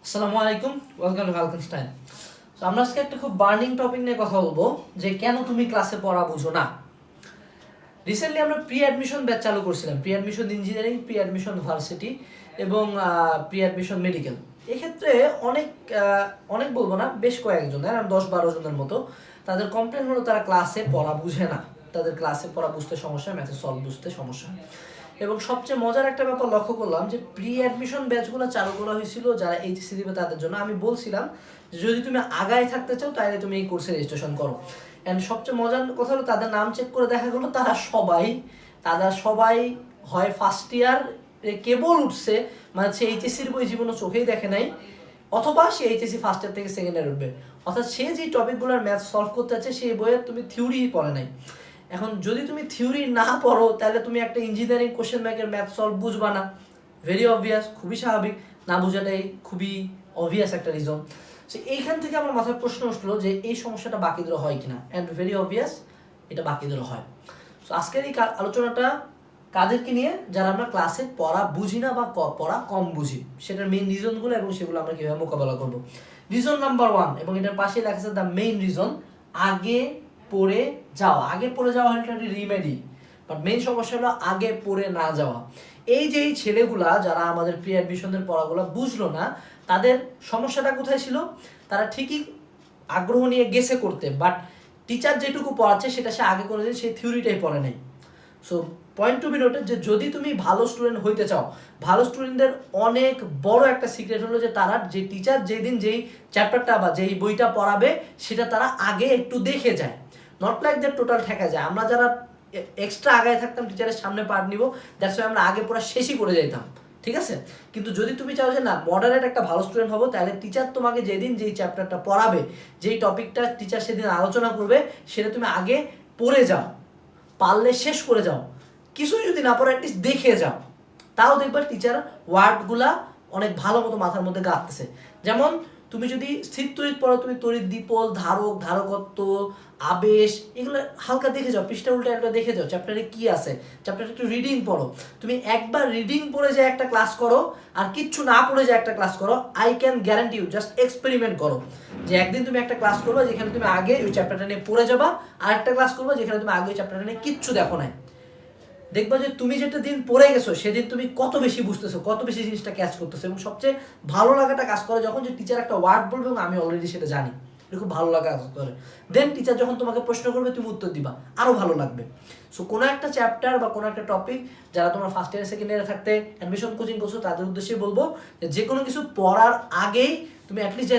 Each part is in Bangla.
আসসালামু আলাইকুম, ওয়েলকাম টু হালকেনস্টাইন। তো আমরা আজকে একটা খুব বার্নিং টপিক নিয়ে কথা বলবো, যে কেন তুমি ক্লাসে পড়া বুঝো না। রিসেন্টলি আমরা প্রি অ্যাডমিশন ব্যাচ চালু করছিলাম, pre admission engineering, pre admission varsity এবং প্রি অ্যাডমিশন মেডিকেল। এক্ষেত্রে অনেক বলবো না, বেশ কয়েকজনের, 10-12 জনের মতো তাদের কমপ্লেন হলো তারা ক্লাসে পড়া বুঝে না, তাদের ক্লাসে পড়া বুঝতে সমস্যা, ম্যাথে সলভ বুঝতে সমস্যা। এবং সবচেয়ে মজার একটা ব্যাপার লক্ষ্য করলাম যে প্রি অ্যাডমিশন ব্যাচগুলো চালু করা হয়েছিল যারা এইচএসসি দিবে তাদের জন্য। আমি বলছিলাম যে যদি তুমি আগায় থাকতে চাও তাহলে তুমি এই কোর্সে রেজিস্ট্রেশন করো। অ্যান্ড সবচেয়ে মজার কথা হলো তাদের নাম চেক করে দেখা গেলো তারা সবাই হয় ফার্স্ট ইয়ার কেবল উঠছে, মানে সে এইচএসসির বই জীবনে চোখেই দেখে নাই, অথবা সে এইচএসসি ফার্স্ট ইয়ার থেকে সেকেন্ড ইয়ার উঠবে। অর্থাৎ সে যে টপিকগুলোর ম্যাথ সলভ করতে আছে সেই বইয়ের তুমি থিওরি পড়ে নাই। এখন যদি তুমি থিওরি না পড়ো তাহলে তুমি একটা ইঞ্জিনিয়ারিং কোশ্চেন ব্যাংকের ম্যাথ সলভ বুঝবা না। ভেরি অবভিয়াস, খুবই স্বাভাবিক, না বোঝাটাই খুবই অবভিয়াস একটা রিজন। সো এইখান থেকে আমার মাথায় প্রশ্ন উঠলো যে এই সমস্যাটা বাকিদের হয় কিনা, অ্যান্ড ভেরি অবভিয়াস এটা বাকিদের হয়। সো আজকের এই আলোচনাটা কাদেরকে নিয়ে, যারা আমরা ক্লাসে পড়া বুঝি না বা পড়া কম বুঝি, সেটার মেইন রিজনগুলো এবং সেগুলো আমরা কীভাবে মোকাবেলা করবো। রিজন নাম্বার 1, এবং এটার পাশে লেখা আছে দ্য মেইন রিজন, আগে পড়ে যাওয়া। আগে পড়ে যাওয়া হলো একটা রিমেডি, বাট মেইন সমস্যা হলো আগে পড়ে না যাওয়া। এই যে এই ছেলেগুলা যারা আমাদের প্রি অ্যাডমিশনের পড়াগুলো বুঝলো না, তাদের সমস্যাটা কোথায় ছিল? তারা ঠিকই আগ্রহ নিয়ে গেছে করতে, বাট টিচার যেটুকু পড়াচ্ছে সেটা সে আগে কোনোদিন সেই থিওরিটাই পড়ে নাই। So point to be noted, যে যদি তুমি ভালো স্টুডেন্ট হইতে চাও, ভালো স্টুডেন্টদের অনেক বড় একটা সিক্রেট হলো যে তারা যে টিচার যেদিন যেই চ্যাপ্টারটা বা যেই বইটা পড়াবে সেটা তারা আগে একটু দেখে যায়, নট লাইক দ্যাট টোটাল ঠেকা যায়। আমরা যারা এক্সট্রা আগায় থাকতাম টিচারের সামনে পার্ট নিব, দ্যাটস ওয়াই আমরা আগে পড়া শেষই করে যাইতাম, ঠিক আছে? কিন্তু যদি তুমি চাও যে না মডারেট একটা ভালো স্টুডেন্ট হবো, তাহলে টিচার তোমাকে যেদিন যেই চ্যাপ্টারটা পড়াবে, যেই টপিকটা টিচার সেদিন আলোচনা করবে, সেটা তুমি আগে পড়ে যাও, পারলে শেষ করে যাও। কিছুই যদি না পড়ে অ্যাটলিস্ট দেখে যাও, তাও দেখবা টিচার ওয়ার্ডগুলা অনেক ভালো মতো মাথার মধ্যে গাঁথতেছে। যেমন তুমি যদি স্থির তড়িৎ পড়ো, তুমি তড়িৎ দ্বিপল, ধারক, ধারকত্ব, আবেশ, এগুলো হালকা দেখে যাও, পৃষ্ঠা উল্টা একটা দেখে যাও চ্যাপ্টারে কি আছে, চ্যাপ্টারে একটু রিডিং পড়ো। তুমি একবার রিডিং পড়ে যায় একটা ক্লাস করো, আর কিচ্ছু না পড়ে যায় একটা ক্লাস করো, I can guarantee you, just experiment করো যে একদিন তুমি একটা ক্লাস করবে যেখানে তুমি আগে ওই চ্যাপ্টারটা নিয়ে পড়ে যাবা, আর একটা ক্লাস করবে যেখানে তুমি আগে ওই চ্যাপ্টারটা নিয়ে কিচ্ছু দেখো নাই। দেখবা যে তুমি যেটা দিন পড়ে গেছো সেদিন তুমি কত বেশি বুঝতেছো, কত বেশি জিনিসটা ক্যাচ করতেছো। এবং সবচেয়ে ভালো লাগাটা কাজ করে যখন যে টিচার একটা ওয়ার্ড বলবে এবং আমি অলরেডি সেটা জানি, এটা খুব ভালো লাগা কাজ করে। দেন টিচার যখন তোমাকে প্রশ্ন করবে তুমি উত্তর দিবা, আরও ভালো লাগবে। সো কোনো একটা চ্যাপ্টার বা কোনো একটা টপিক যারা তোমার ফার্স্ট ইয়ার সেকেন্ড ইয়ারে থাকতে অ্যাডমিশন কোচিং করছো তাদের উদ্দেশ্যে বলবো যে কোনো কিছু পড়ার আগেই তুমি অ্যাটলিস্ট যা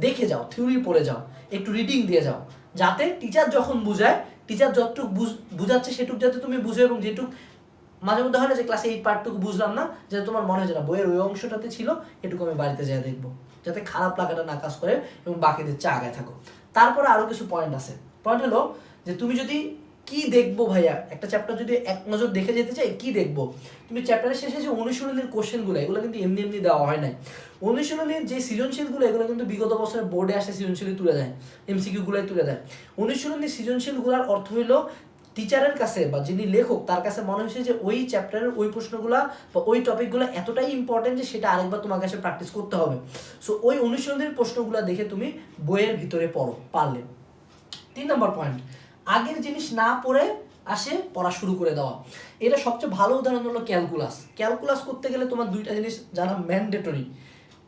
দেখে যাও, থিওরি পড়ে যাও, একটু রিডিং দিয়ে যাও, যাতে টিচার যখন বুঝায়, টিচার যতটুকু বুঝাচ্ছে সেটুকু যাতে তুমি বুঝো, এবং যেটুকু মাঝে মধ্যে হয় না যে ক্লাসে এই পার্টটুকু বুঝলাম না, যাতে তোমার মনে হয় না বইয়ের ওই অংশটাতে ছিল, এটুকু আমি বাড়িতে যেয়ে দেখবো, যাতে খারাপ লাগাটা না কাজ করে এবং বাকিদের চেয়ে আগায় থাকো। তারপরে আরও কিছু পয়েন্ট আছে। পয়েন্ট হলো যে তুমি যদি কি দেখবো ভাইয়া, একটা চ্যাপ্টার যদি এক নজর দেখে যেতে চাই, কি দেখবো? তুমি চ্যাপ্টারের শেষে যে অনুশীলনের কোশ্চেনগুলো, এগুলো কিন্তু এমনি এমনি দেওয়া হয় নাই। অনুশীলনের যে সৃজনশীলগুলো, এগুলো কিন্তু বিগত বছরের বোর্ডে আসে সৃজনশীল তুলে দেয়, এমসিকিউগুলোই তুলে দেয়। অনুশীলনী সৃজনশীলগুলোর অর্থ হইলো টিচারের কাছে বা যিনি লেখক তার কাছে মনে হয়েছে যে ওই চ্যাপ্টারের ওই প্রশ্নগুলো বা ওই টপিকগুলো এতটাই ইম্পর্টেন্ট যে সেটা আরেকবার তোমার কাছে প্র্যাকটিস করতে হবে। সো ওই অনুশীলনের প্রশ্নগুলো দেখে তুমি বইয়ের ভিতরে পড়ো পারলে। 3 নম্বর পয়েন্ট, আগের জিনিস না পড়ে আসে পড়া শুরু করে দেওয়া। এটা সবচেয়ে ভালো উদাহরণ হলো ক্যালকুলাস করতে গেলে তোমার দুইটা জিনিস জানা ম্যান্ডেটরি,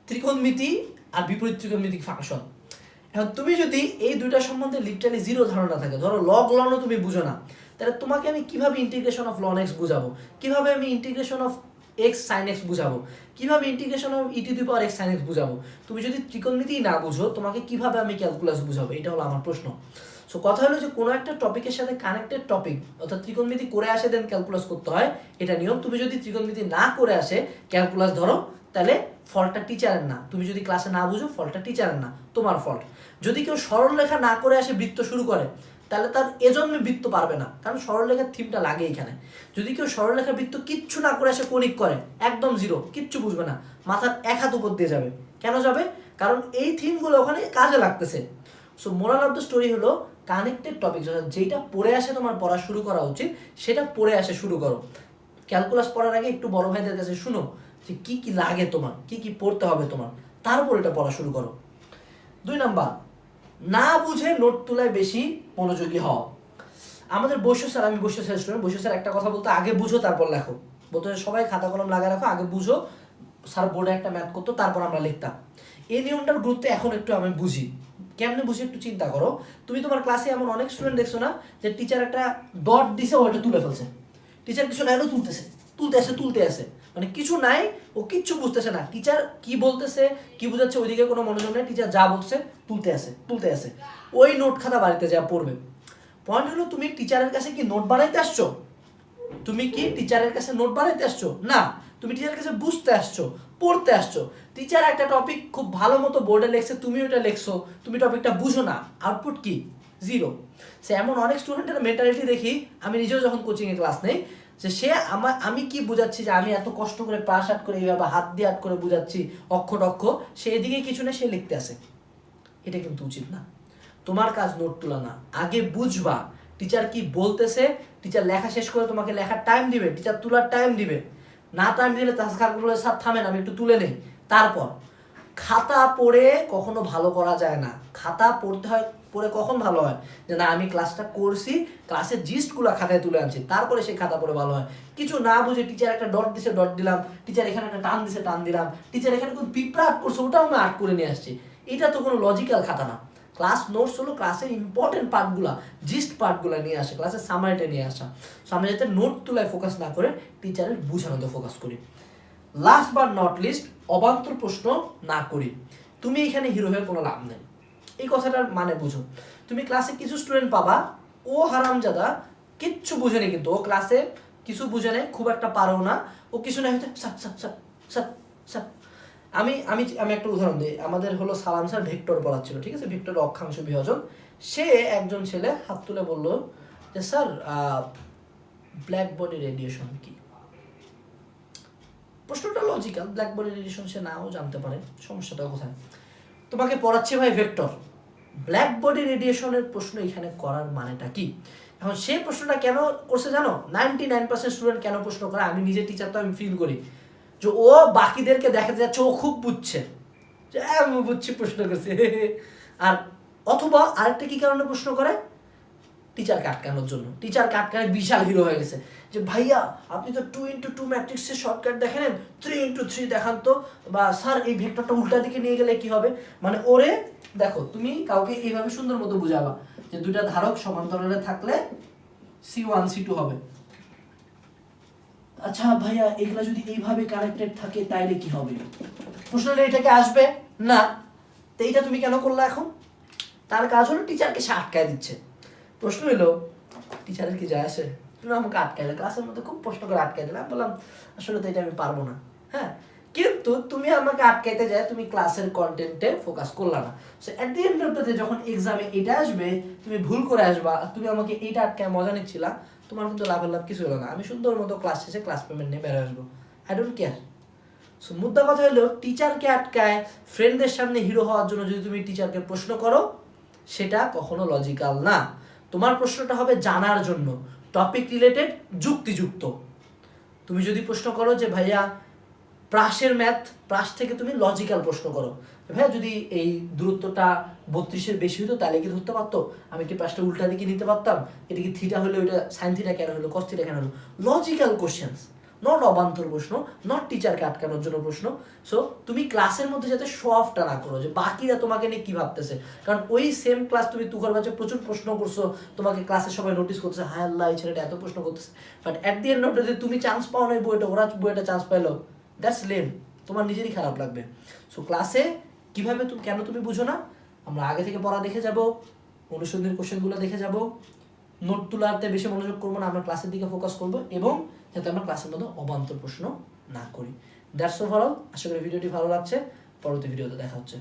ত্রিকোণমিতি আর বিপরীত ত্রিকোণমিতিক ফাংশন। এখন তুমি যদি এই দুইটা সম্বন্ধে লিটারালি জিরো ধারণা থাকে, ধরো লগ লনও তুমি বুঝো না, তাহলে তোমাকে আমি কিভাবে ইন্টিগ্রেশন অফ লন এক্স বুঝাবো, কিভাবে আমি integration of x sine x বুঝাবো, কিভাবে integration of e to the power x sine x বুঝাবো? তুমি যদি ত্রিকোণমিতি না বুঝো, তোমাকে কিভাবে আমি ক্যালকুলাস বুঝাবো? এটা হলো আমার প্রশ্ন। সো কথা হলো যে কোনো একটা টপিকের সাথে কানেক্টেড টপিক, অর্থাৎ ত্রিকোণমিতি করে আসে দেন ক্যালকুলাস করতে হয়, এটা নিয়ম। তুমি যদি ত্রিকোণমিতি না করে আসে ক্যালকুলাস ধরো, তাহলে ফল্টটা টিচারের না। তুমি যদি ক্লাসে না বুঝো, ফল্টটা টিচারের না, তোমার ফল্ট। যদি কেউ সরলরেখা না করে আসে বৃত্ত শুরু করে, তাহলে তার এজন্যে বৃত্ত পারবে না, কারণ সরলরেখার থিমটা লাগে এখানে। যদি কেউ সরলরেখা বৃত্ত কিচ্ছু না করে আসে কনিক করে, একদম জিরো, কিচ্ছু বুঝবে না, মাথার এক হাত উপর দিয়ে যাবে। কেন যাবে? কারণ এই থিমগুলো ওখানে কাজে লাগতেছে। So moral of the story হলো কানেক্টেড টপিক, যেটা পড়ে আসে তোমার পড়া শুরু করা উচিত সেটা পড়ে আসে শুরু করো। ক্যালকুলাস পড়ার আগে একটু বড় ভাইদের কাছে শুনো যে কি কি লাগে তোমার, কি কি পড়তে হবে তোমার, তারপর এটা পড়া শুরু করো। 2 নাম্বার, না বুঝে নোট তোলায় বেশি মনোযোগী হও। আমাদের বৈশ্য স্যার, আমি বৈশ্য স্যার স্টুডেন্ট, বৈশ্য স্যার একটা কথা বলতো, আগে বুঝো তারপর লেখো। বলতো সবাই খাতা কলম লাগায় রাখো, আগে বুঝো। স্যার বোর্ডে একটা ম্যাথ করতো, তারপর আমরা লিখতাম। এই নিয়মটার গুরুত্ব এখন একটু আমি বুঝি। কেমনে বুঝি একটু চিন্তা করো। তুমি তোমার ক্লাসে এমন অনেক স্টুডেন্ট দেখছো না, যে টিচার একটা ডট দিছে, ওইটা তুলে ফেলছে। টিচার কিছু নাই, তুলতে আসে, মানে কিছু নাই, ও কিচ্ছু বুঝতেছে না। টিচার কি বলতেছে, কি বুঝাচ্ছে, ওইদিকে কোনো মনোযোগ নেই। টিচার যা বলছে তুলতে আসে। ওই নোট খাতা বাড়িতে যা পড়বে। পয়েন্ট হলো, তুমি টিচারের কাছে কি নোট বানাইতে আসছো? তুমি কি টিচারের কাছে নোট বানাইতে আসছো? না, তুমি টিচারের কাছে বুঝতে আসছো, পড়তে আসছো। টিচার একটা টপিক খুব ভালো মতো বোর্ডে লেখছে, তুমি ওটা লেখছো, তুমি টপিকটা বুঝো না, আউটপুট কি? 0। সে এমন অনেক স্টুডেন্টের মেন্টালিটি দেখি, আমি নিজেও যখন কোচিংয়ে ক্লাস নেই, যে সে আমি কি বুঝাচ্ছি, যে আমি এত কষ্ট করে পাশ আট করে এইভাবে হাত দিয়ে আট করে বুঝাচ্ছি অক্ষ, সে এদিকে কিছু না, সে লিখতে আসে। এটা কিন্তু উচিত না। তোমার কাজ নোট তোলা না, আগে বুঝবা টিচার কি বলতেছে। টিচার লেখা শেষ করে তোমাকে লেখার টাইম দিবে, টিচার তোলার টাইম দিবে। না টাইম দিলে তাস্কার বলে, স্যার থামেন, আমি একটু তুলে নেই। তারপর খাতা পড়ে কখনো ভালো করা যায় না। খাতা পড়তে হয়, পড়ে কখন ভালো হয়, যে না আমি ক্লাসটা করছি, ক্লাসের জিস্টগুলো খাতায় তুলে আনছি, তারপরে সেই খাতা পড়ে ভালো হয়। কিছু না বুঝে টিচার একটা ডট দিছে, ডট দিলাম, টিচার এখানে একটা টান দিছে, টান দিলাম, টিচার এখানে কোন পিঁপড়া আর্ট করছে, ওটাও আমি আর্ট করে নিয়ে আসছি। এটা তো কোনো লজিক্যাল খাতা না। ক্লাস নোটস হলো ক্লাসের ইম্পর্টেন্ট পার্টগুলা, জিস্ট পার্টগুলো নিয়ে আসা, ক্লাসের সামারিটা নিয়ে আসা। সো আমরা যাতে নোট তোলায় ফোকাস না করে টিচারের বুঝানোতে ফোকাস করি। লাস্ট বাট নট লিস্ট, অবান্তর প্রশ্ন না করি। তুমি এখানে হিরো হয়ে কোনো লাভ নেই। এই কথাটার মানে বুঝো। তুমি ক্লাসে কিছু স্টুডেন্ট পাবা, ও হারামজাদা কিচ্ছু বুঝে নেই, কিন্তু ও ক্লাসে কিছু বুঝে নেই, খুব একটা পারেও না, ও কিছু না হয়তো স্যার। আমি আমি আমি একটা উদাহরণ দিই। আমাদের হলো সালাম স্যার ভেক্টর পড়াচ্ছিল, ঠিক আছে, ভেক্টর অক্ষাংশ বিভাজন। সে একজন ছেলে হাত তুলে বলল যে স্যার ব্ল্যাক বডি রেডিয়েশন কি? প্রশ্নটা লজিক্যাল, ব্ল্যাক বডি রেডিয়েশন সে নাও জানতে পারে, সমস্যাটা কোথায়? তোমাকে পড়াচ্ছি ভাই ভেক্টর, ব্ল্যাক বডি রেডিয়েশনের প্রশ্ন এখানে করার মানেটা কি? এখন সে প্রশ্নটা কেন করছে জানো? 99% স্টুডেন্ট কেন প্রশ্ন করে, আমি নিজে টিচার তো আমি ফিল করি, যে ও বাকিদেরকে দেখাতে যাচ্ছে ও খুব বুঝছে, যে আমি বুঝছি প্রশ্ন করছে। আর অথবা আরেকটা কি কারণে প্রশ্ন করে? টিচারকে আটকানোর জন্য। টিচারকে আটকানো বিশাল হিরো হয়ে গেছে, যে ভাইয়া আপনি তো 2x2 ম্যাট্রিক্সের শর্টকাট দেখেন, 3x3 দেখান তো, বা স্যার এই ভেক্টরটা উল্টা দিকে নিয়ে গেলে কি হবে। মানে ওরে দেখো, তুমি কাউকে এইভাবে সুন্দর মতো বুঝাবা যে দুইটা ধারক সমান্তরালে থাকলে C1 C2 হবে। আচ্ছা ভাইয়া এগুলা যদি এইভাবে কানেক্টেড থাকে তাইলে কি হবে? প্রশ্নটা এটাকে আসবে না। তো এইটা তুমি কেন করলা এখন? তার কাজ হলো টিচারকে সে আটকায় দিচ্ছে। প্রশ্ন হলো, টিচারের কি যায় আসে? তুমি আমাকে আটকাইলে, ক্লাসের মধ্যে খুব প্রশ্ন করে আটকাই দিলাম, বললাম আসলে তো এটা আমি পারবো না। হ্যাঁ, কিন্তু তুমি আমাকে আটকাইতে যায়, তুমি ক্লাসের কন্টেন্টে ফোকাস করলা না। So at the end of the day যখন এক্সামে এটা আসবে, তুমি ভুল করে আসবা, তুমি আমাকে এইটা আটকায় মজা নিচ্ছিলা, তোমার কিন্তু লাভের লাভ কিছু হলো না। আমি সুন্দর মতো ক্লাস শেষে ক্লাস পেমেন্ট নিয়ে বেরো আসবো, আই ডোন্ট কেয়ার। সো মুদ্রা কথা হলো, টিচারকে আটকায় ফ্রেন্ডদের সামনে হিরো হওয়ার জন্য যদি তুমি টিচারকে প্রশ্ন করো, সেটা কখনো লজিক্যাল না। তোমার প্রশ্নটা হবে জানার জন্য, টপিক রিলেটেড, যুক্তিযুক্ত। তুমি যদি প্রশ্ন করো যে ভাইয়া প্রাসের ম্যাথ, প্রাস থেকে তুমি লজিক্যাল প্রশ্ন করো, ভাইয়া যদি এই দূরত্বটা 32-এর বেশি হতো তাহলে কি ধরতে পারতো, আমি কি প্রাসটা উল্টা দিকে নিতে পারতাম, এটা কি থিটা হলে ওইটা সাইন থিটা কেন হলো, কস থিটা কেন হলো। লজিক্যাল কোশ্চেন্স, নট অবান্তর প্রশ্ন, নট টিচারকে আটকানোর জন্য প্রশ্ন। সো তুমি ক্লাসের মধ্যে যাতে শো অফটা না করো, যে বাকিরা তোমাকে নিয়ে কি ভাবতেছে। কারণ ওই সেম ক্লাস তুমি তুখার বাচ্চা প্রচুর প্রশ্ন করছো, তোমাকে ক্লাসে সবাই নোটিস করতেছে, হায় আল্লাহ এই ছেলেটা এত প্রশ্ন করতেছে, but at the end of the day তুমি চান্স পাও না বইটা, ওরা বইটা চান্স পাইলো, দ্যাটস লেম, তোমার নিজেরই খারাপ লাগবে। সো ক্লাসে কিভাবে তুমি, কেন তুমি বুঝো না, আমরা আগে থেকে পড়া দেখে যাব, অনুসন্ধানের কোশ্চেনগুলো দেখে যাব, নোট তোলাতে বেশি মনোযোগ করবো না, আমরা ক্লাসের দিকে ফোকাস করবো, এবং যাতে আমরা ক্লাসের মধ্যে অবান্তর প্রশ্ন না করি। That's overall. আশা করি ভিডিওটি ভালো লাগছে, পরবর্তী ভিডিওতে দেখা হচ্ছে।